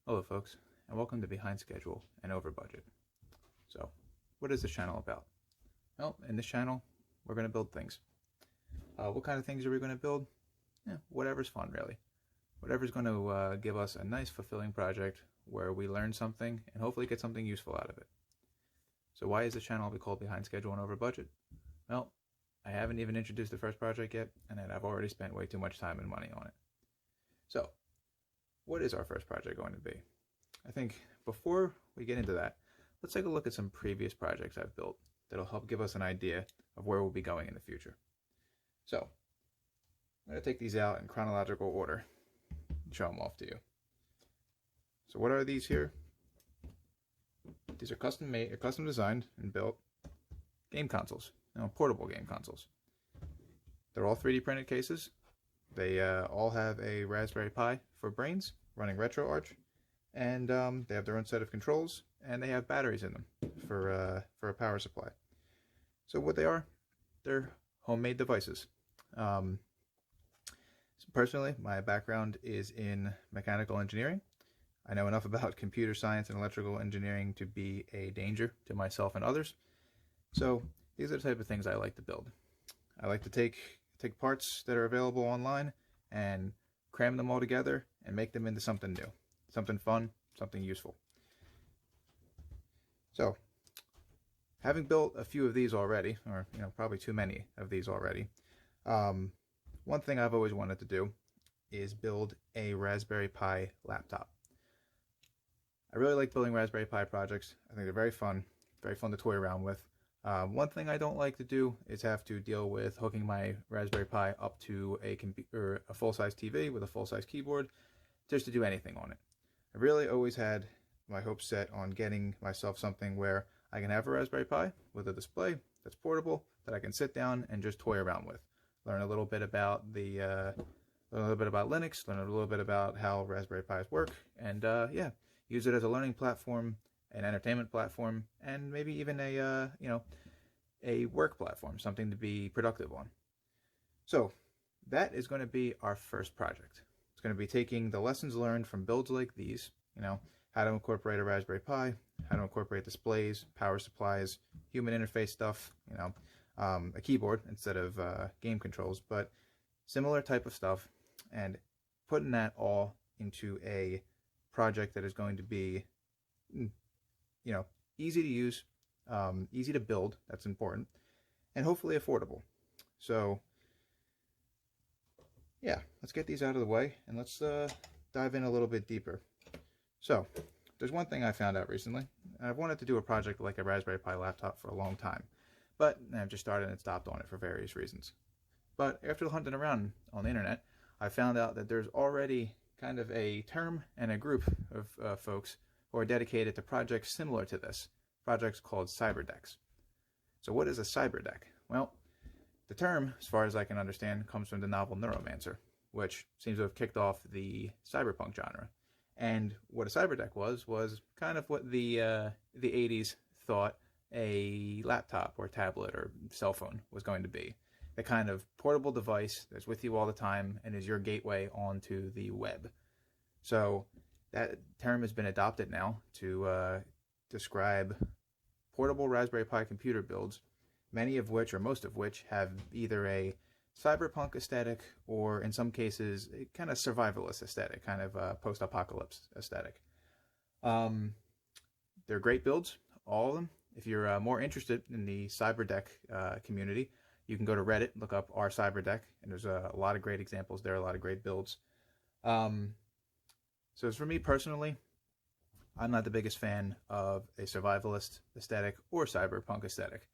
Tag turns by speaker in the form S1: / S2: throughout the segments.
S1: Hello folks, and welcome to Behind Schedule and Over Budget. So, what is this channel about? Well, in this channel, we're going to build things. What kind of things are we going to build? Whatever's fun, really. Whatever's going to give us a nice, fulfilling project where we learn something and hopefully get something useful out of it. So why is this channel called Behind Schedule and Over Budget? Well, I haven't even introduced the first project yet, and I've already spent way too much time and money on it. So, what is our first project going to be? I think before we get into that, let's take a look at some previous projects I've built that'll help give us an idea of where we'll be going in the future. So, I'm going to take these out in chronological order and show them off to you. So what are these here? These are custom made, custom designed and built game consoles, portable game consoles. They're all 3D printed cases. They all have a Raspberry Pi for brains running RetroArch, and they have their own set of controls, and they have batteries in them for a power supply. So what they are, they're homemade devices. So personally, my background is in mechanical engineering. I know enough about computer science and electrical engineering to be a danger to myself and others. So these are the type of things I like to build. I like to take parts that are available online and cram them all together and make them into something new, something fun, something useful. So, having built a few of these already, or probably too many of these already, one thing I've always wanted to do is build a Raspberry Pi laptop. I really like building Raspberry Pi projects. I think they're very fun to toy around with. One thing I don't like to do is have to deal with hooking my Raspberry Pi up to a full-size TV with a full-size keyboard just to do anything on it. I really always had my hopes set on getting myself something where I can have a Raspberry Pi with a display that's portable that I can sit down and just toy around with. Learn a little bit about learn a little bit about Linux, learn a little bit about how Raspberry Pis work, and use it as a learning platform, an entertainment platform, and maybe even a work platform, something to be productive on. So that is going to be our first project. It's going to be taking the lessons learned from builds like these, how to incorporate a Raspberry Pi, how to incorporate displays, power supplies, human interface stuff, a keyboard instead of game controls, but similar type of stuff, and putting that all into a project that is going to be easy to use, easy to build, that's important, and hopefully affordable. So yeah, let's get these out of the way and let's dive in a little bit deeper. So there's one thing I found out recently. I've wanted to do a project like a Raspberry Pi laptop for a long time, but I've just started and stopped on it for various reasons. But after hunting around on the internet, I found out that there's already kind of a term and a group of folks who are dedicated to projects similar to this, projects called Cyberdecks. So what is a Cyberdeck? Well, the term, as far as I can understand, comes from the novel Neuromancer, which seems to have kicked off the cyberpunk genre. And what a cyberdeck was kind of what the 80s thought a laptop or tablet or cell phone was going to be. The kind of portable device that's with you all the time and is your gateway onto the web. So that term has been adopted now to describe portable Raspberry Pi computer builds, many of which, or most of which, have either a cyberpunk aesthetic or, in some cases, a kind of survivalist aesthetic, kind of post-apocalypse aesthetic. They're great builds, all of them. If you're more interested in the Cyberdeck community, you can go to Reddit, look up our Cyberdeck, and there's a lot of great examples there, a lot of great builds. So as for me personally, I'm not the biggest fan of a survivalist aesthetic or cyberpunk aesthetic.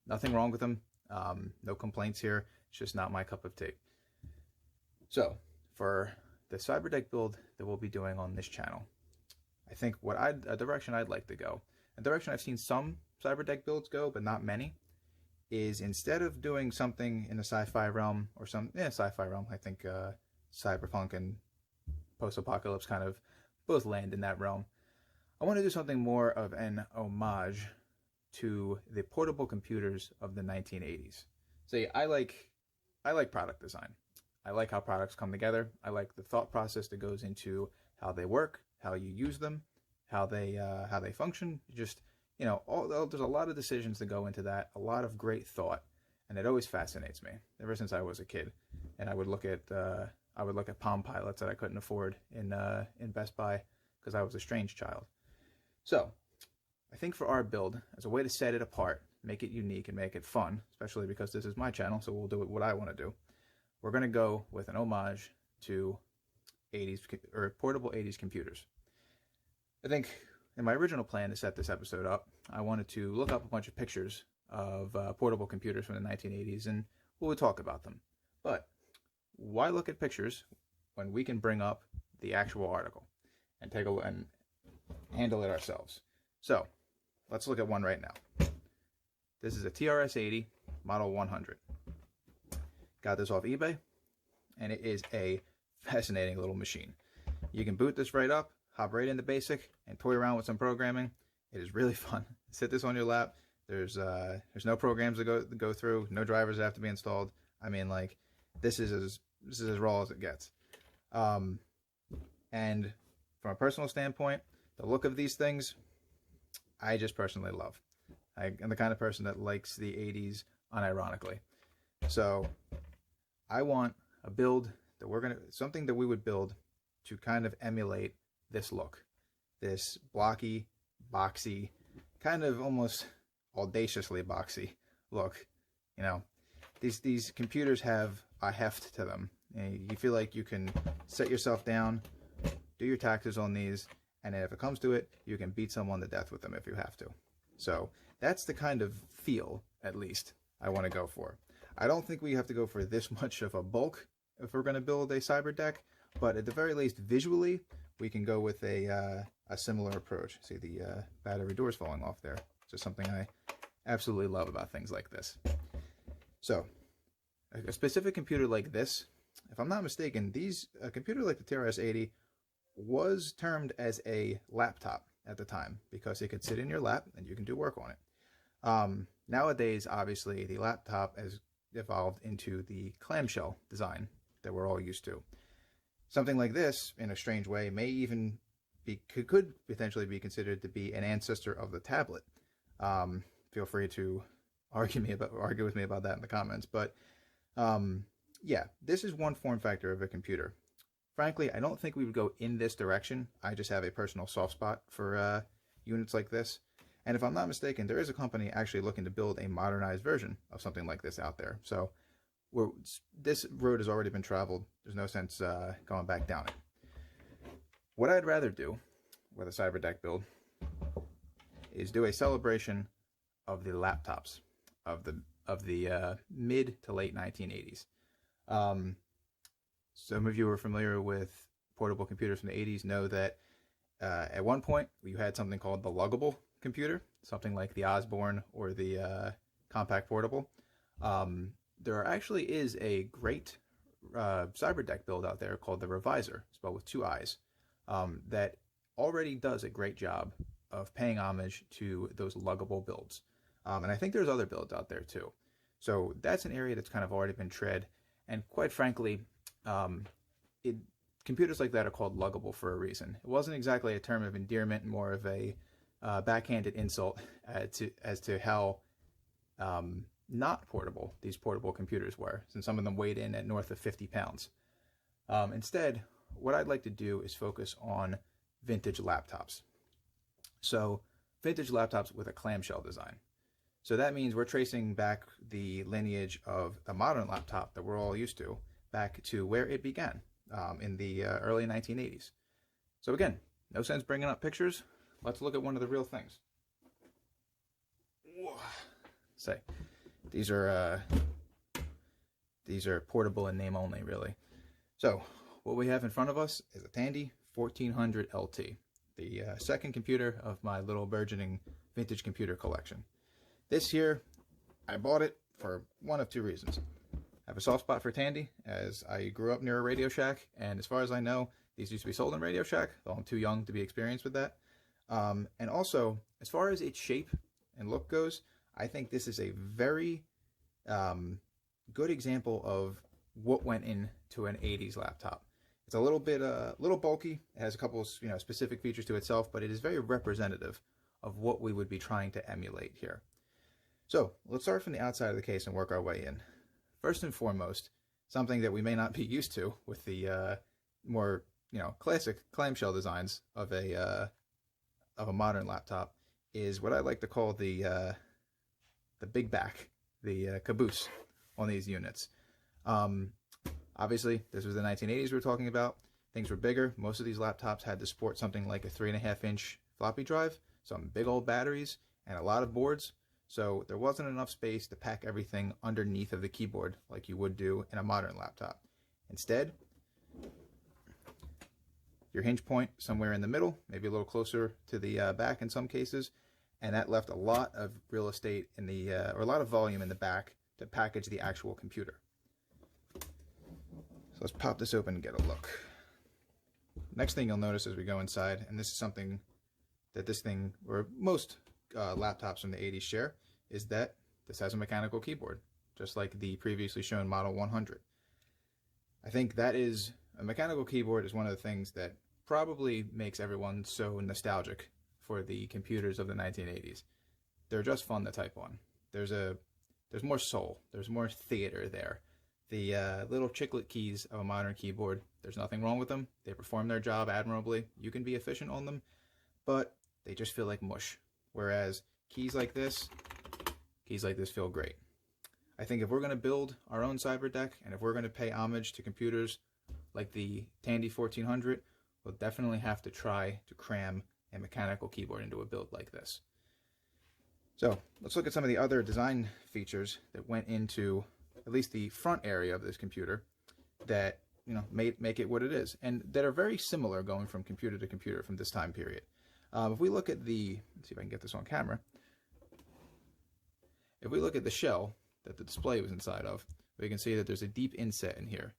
S1: Nothing wrong with them. No complaints here. It's just not my cup of tea. So for the Cyberdeck build that we'll be doing on this channel, I think a direction I'd like to go, a direction I've seen some Cyberdeck builds go, but not many, is instead of doing something in the sci-fi realm or sci-fi realm, I think cyberpunk and post-apocalypse kind of both land in that realm. I want to do something more of an homage to the portable computers of the 1980s. See, I like product design. I like how products come together. I like the thought process that goes into how they work, how you use them, how they function. Just, you know, there's a lot of decisions that go into that, a lot of great thought, and it always fascinates me ever since I was a kid. And I would look at Palm Pilots that I couldn't afford in Best Buy because I was a strange child. So I think for our build, as a way to set it apart, make it unique and make it fun, especially because this is my channel, so we'll do what I want to do. We're going to go with an homage to 80s or portable 80s computers. I think in my original plan to set this episode up, I wanted to look up a bunch of pictures of portable computers from the 1980s, and we'll talk about them. But why look at pictures when we can bring up the actual article and take a look and handle it ourselves? So let's look at one right now. This is a TRS-80 Model 100. Got this off eBay, and it is a fascinating little machine. You can boot this right up, hop right into BASIC, and toy around with some programming. It is really fun. Sit this on your lap. There's no programs to go through, no drivers that have to be installed. I mean, like, this is as raw as it gets. And from a personal standpoint, the look of these things, I just personally love. I'm the kind of person that likes the 80s unironically. So I want a build that something that we would build to kind of emulate this look, this blocky, boxy, kind of almost audaciously boxy look. You know, these computers have a heft to them. You feel like you can set yourself down, do your taxes on these, and if it comes to it, you can beat someone to death with them if you have to. So that's the kind of feel, at least, I want to go for. I don't think we have to go for this much of a bulk if we're going to build a Cyberdeck, but at the very least, visually, we can go with a similar approach. See the battery doors falling off there. It's just something I absolutely love about things like this. So a specific computer like this, if I'm not mistaken, a computer like the TRS-80 was termed as a laptop at the time because it could sit in your lap and you can do work on it. Nowadays, obviously, the laptop has evolved into the clamshell design that we're all used to. Something like this, in a strange way, may even could potentially be considered to be an ancestor of the tablet. Feel free to argue with me about that in the comments. But yeah, this is one form factor of a computer. Frankly, I don't think we would go in this direction. I just have a personal soft spot for units like this. And if I'm not mistaken, there is a company actually looking to build a modernized version of something like this out there. So this road has already been traveled. There's no sense going back down it. What I'd rather do with a Cyberdeck build is do a celebration of the laptops of the mid to late 1980s. Some of you are familiar with portable computers from the 80s know that at one point you had something called the luggable computer, something like the Osborne or the Compact Portable. There actually is a great Cyberdeck build out there called the Revisor, spelled with 2 I's, that already does a great job of paying homage to those luggable builds. And I think there's other builds out there too. So that's an area that's kind of already been tread. And quite frankly, computers like that are called luggable for a reason. It wasn't exactly a term of endearment, more of a backhanded insult as to how not portable these portable computers were, since some of them weighed in at north of 50 pounds. Instead, what I'd like to do is focus on vintage laptops. So vintage laptops with a clamshell design. So that means we're tracing back the lineage of the modern laptop that we're all used to back to where it began in the early 1980s. So again, no sense bringing up pictures. Let's look at one of the real things. Say, these are portable in name only, really. So what we have in front of us is a Tandy 1400 LT, the second computer of my little burgeoning vintage computer collection. This here, I bought it for one of 2 reasons. I have a soft spot for Tandy, as I grew up near a Radio Shack, and as far as I know, these used to be sold in Radio Shack, though I'm too young to be experienced with that. And also, as far as its shape and look goes, I think this is a very good example of what went into an 80s laptop. It's a little bulky. It has a couple specific features to itself, but it is very representative of what we would be trying to emulate here. So let's start from the outside of the case and work our way in. First and foremost, something that we may not be used to with the more classic clamshell designs of a modern laptop is what I like to call the big back, the caboose on these units. Obviously, this was the 1980s we're talking about. Things were bigger. Most of these laptops had to support something like a 3.5-inch floppy drive, some big old batteries, and a lot of boards. So there wasn't enough space to pack everything underneath of the keyboard like you would do in a modern laptop. Instead, your hinge point somewhere in the middle, maybe a little closer to the back in some cases, and that left a lot of real estate in the, or a lot of volume in the back to package the actual computer. So let's pop this open and get a look. Next thing you'll notice as we go inside, and this is something that this thing, or most laptops from the 80s share, is that this has a mechanical keyboard, just like the previously shown Model 100. I think that is, a mechanical keyboard is one of the things that probably makes everyone so nostalgic for the computers of the 1980s. They're just fun to type on. There's more soul, there's more theater there. The little chiclet keys of a modern keyboard, there's nothing wrong with them. They perform their job admirably. You can be efficient on them, but they just feel like mush. Whereas keys like this feel great. I think if we're going to build our own Cyberdeck, and if we're going to pay homage to computers like the Tandy 1400, we'll definitely have to try to cram a mechanical keyboard into a build like this. So let's look at some of the other design features that went into at least the front area of this computer that make it what it is, and that are very similar going from computer to computer from this time period. If we look at let's see if I can get this on camera. If we look at the shell that the display was inside of, we can see that there's a deep inset in here.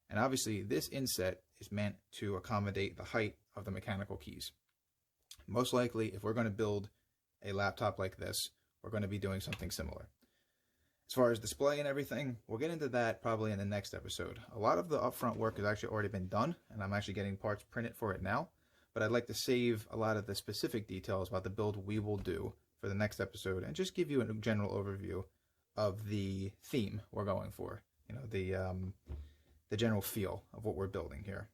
S1: And obviously this inset is meant to accommodate the height of the mechanical keys. Most likely, if we're going to build a laptop like this, we're going to be doing something similar. As far as display and everything, we'll get into that probably in the next episode. A lot of the upfront work has actually already been done, and I'm actually getting parts printed for it now. But I'd like to save a lot of the specific details about the build we will do for the next episode and just give you a general overview of the theme we're going for. The general feel of what we're building here.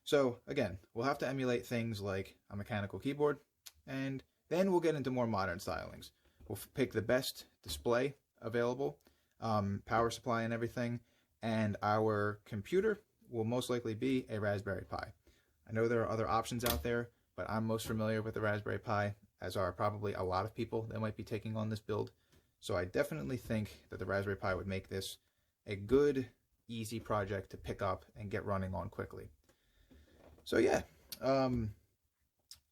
S1: So again, we'll have to emulate things like a mechanical keyboard, and then we'll get into more modern stylings. We'll pick the best display available, power supply and everything, and our computer will most likely be a Raspberry Pi. I know there are other options out there, but I'm most familiar with the Raspberry Pi, as are probably a lot of people that might be taking on this build. So I definitely think that the Raspberry Pi would make this a good, easy project to pick up and get running on quickly. So yeah,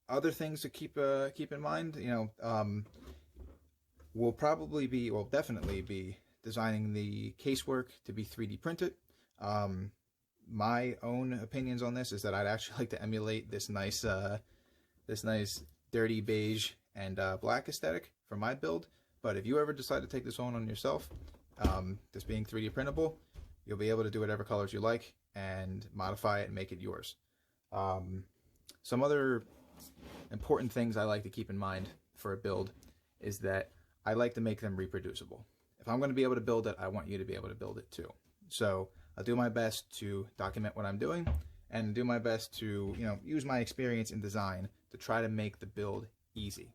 S1: other things to keep in mind, we'll definitely be designing the casework to be 3D printed. My own opinions on this is that I'd actually like to emulate this nice dirty beige and black aesthetic for my build. But if you ever decide to take this on yourself, this being 3D printable, you'll be able to do whatever colors you like and modify it and make it yours. Some other important things I like to keep in mind for a build is that I like to make them reproducible. If I'm going to be able to build it, I want you to be able to build it too. So I'll do my best to document what I'm doing and do my best to, use my experience in design to try to make the build easy.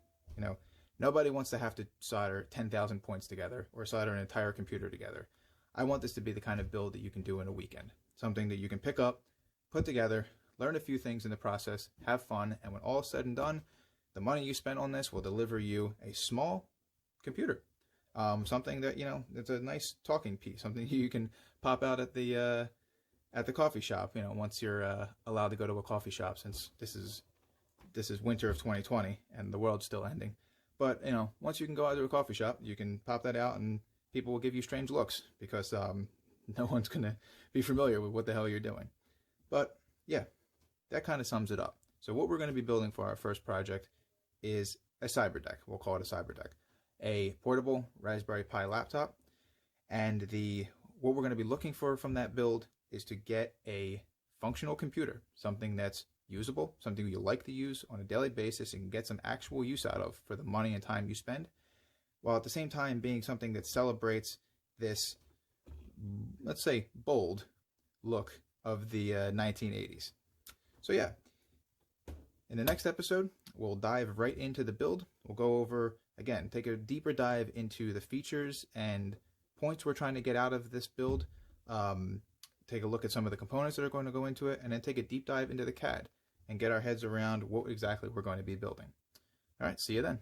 S1: Nobody wants to have to solder 10,000 points together or solder an entire computer together. I want this to be the kind of build that you can do in a weekend. Something that you can pick up, put together, learn a few things in the process, have fun, and when all is said and done, the money you spent on this will deliver you a small computer. Something that, it's a nice talking piece, something you can pop out at the coffee shop, once you're allowed to go to a coffee shop, since this is winter of 2020 and the world's still ending. But, once you can go out to a coffee shop, you can pop that out and people will give you strange looks because no one's going to be familiar with what the hell you're doing. But yeah, that kind of sums it up. So what we're going to be building for our first project is a Cyberdeck. We'll call it a Cyberdeck. A portable Raspberry Pi laptop. And what we're going to be looking for from that build is to get a functional computer, something that's usable, something you like to use on a daily basis and get some actual use out of for the money and time you spend, while at the same time being something that celebrates this, let's say, bold look of the 1980s. So yeah, in the next episode, we'll dive right into the build. We'll go over, again, take a deeper dive into the features and points we're trying to get out of this build, take a look at some of the components that are going to go into it, and then take a deep dive into the CAD and get our heads around what exactly we're going to be building. All right, see you then.